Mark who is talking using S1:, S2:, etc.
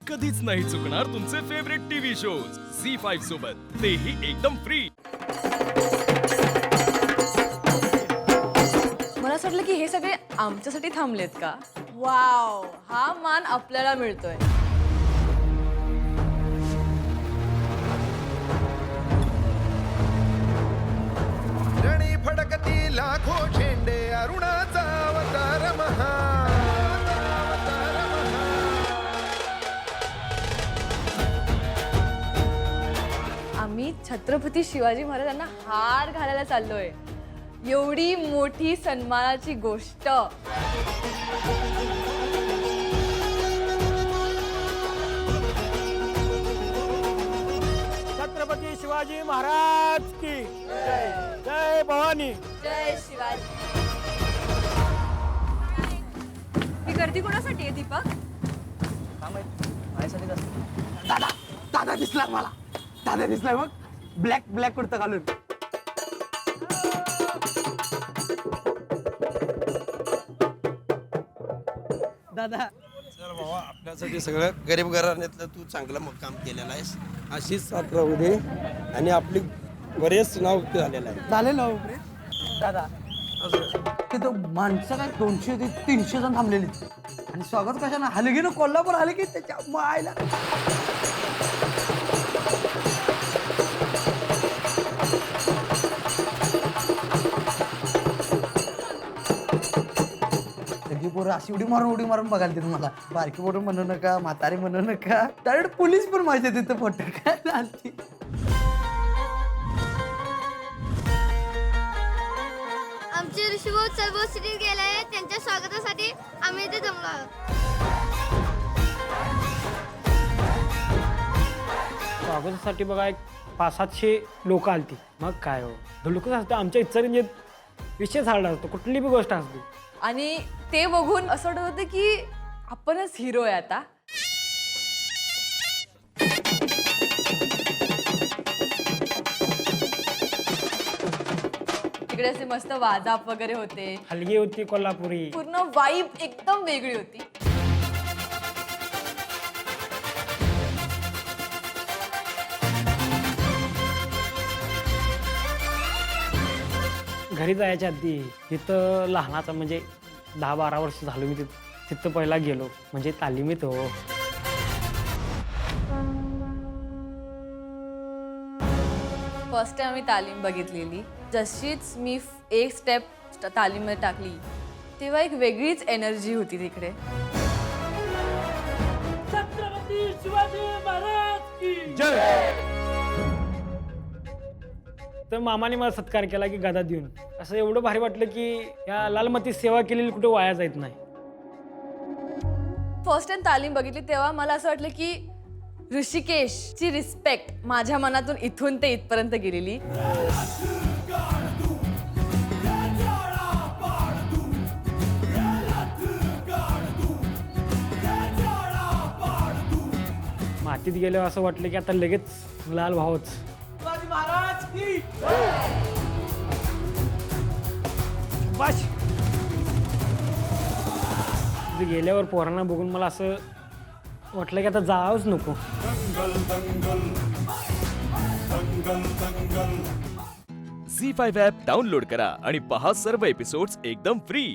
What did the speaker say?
S1: कधीच नाही चुकणार तुमचे फेवरेट टीव्ही शोज झी5 सोबत, तेही एकदम फ्री।
S2: मला असं वाटलं की हे सगळे आमच्यासाठी थांबलेत का? वाव, हा मान आपल्याला मिळतोय।
S3: रणी फडकती लाखो झेंडे, अरुणाचा अवतार
S2: आम्ही छत्रपती शिवाजी महाराजांना हार घालायला चाललोय। एवढी मोठी सन्मानाची गोष्ट।
S4: छत्रपती शिवाजी महाराज की जय। जय भवानी।
S2: जय शिवाजी। ही गर्दी कोणासाठी आहे दीपक?
S4: दादा दादा दिसला मला, दादा दिसलाय मग ब्लॅक कुर्ता घालून। दादा
S5: चल बाबा, आपल्यासाठी सगळं गरीब घराण्यातलं तू चांगलं काम केलेलं आहेस, अशीच साथ राहू दे आणि आपली बरेच नाव झालेलं आहे।
S4: झालेलं हो रे दादा। तिथं माणसं काय 200 ते 300 जण थांबलेली आणि स्वागत कशानं हलगीनं कोल्हापूर आले की त्याच्या मायला। सगळी पोरं अशी उडी मारून बघायला तिथं मला। बारकी पोरं म्हणू नका, म्हातारी म्हणू नका, डायरेक्ट पोलीस पण माझ्या तिथं फोटो काय चालते।
S6: आमचे ऋषीभाऊ सर्वश्री गेले आहेत, त्यांच्या स्वागतासाठी आम्ही इथे जमलो आहोत।
S7: स्वागतासाठी बघा एक 500-700 लोक आलती। मग काय हो, धुडकूस असतं आमच्या इच्छेत विषय झाला असतो, कुठली बी गोष्ट असते।
S2: आणि ते बघून असं वाटत होतं की आपणच हिरो आहे आता। तिकडे असे मस्त वाजाप वगैरे होते,
S7: हलगी होती कोल्हापुरी।
S2: पूर्ण वाईब एकदम वेगळी होती।
S7: घरी जायच्या आधी तिथं लहानाचा म्हणजे 10-12 वर्ष झालो मी तिथं पहिला गेलो, म्हणजे तालीमीत हो।
S2: फर्स्ट टाइम मी तालीम बघितलेली, जशीच मी एक स्टेप तालीममध्ये टाकली तेव्हा एक वेगळीच एनर्जी होती तिकडे।
S4: छत्रपती शिवाजी महाराज की जय।
S7: तर मामाने मला सत्कार केला की गदा देऊन, असं एवढं भारी वाटलं की या लालमती सेवा केलेली कुठे वाया जात नाही।
S2: फर्स्ट टाइम तालीम बघितली तेव्हा मला असं वाटलं की ऋषिकेशची रिस्पेक्ट माझ्या मनातून इथून ते इथपर्यंत गेलेली।
S7: मातीत गेल्यावर असं वाटलं की आता लगेच लाल भावच।
S4: शिवाजी महाराज की
S7: बस तिथे गेल्यावर पोरांना बघून मला असं वाटलं की आता जावंच नको।
S1: झी5 ॲप डाउनलोड करा आणि पहा सर्व एपिसोड्स एकदम फ्री।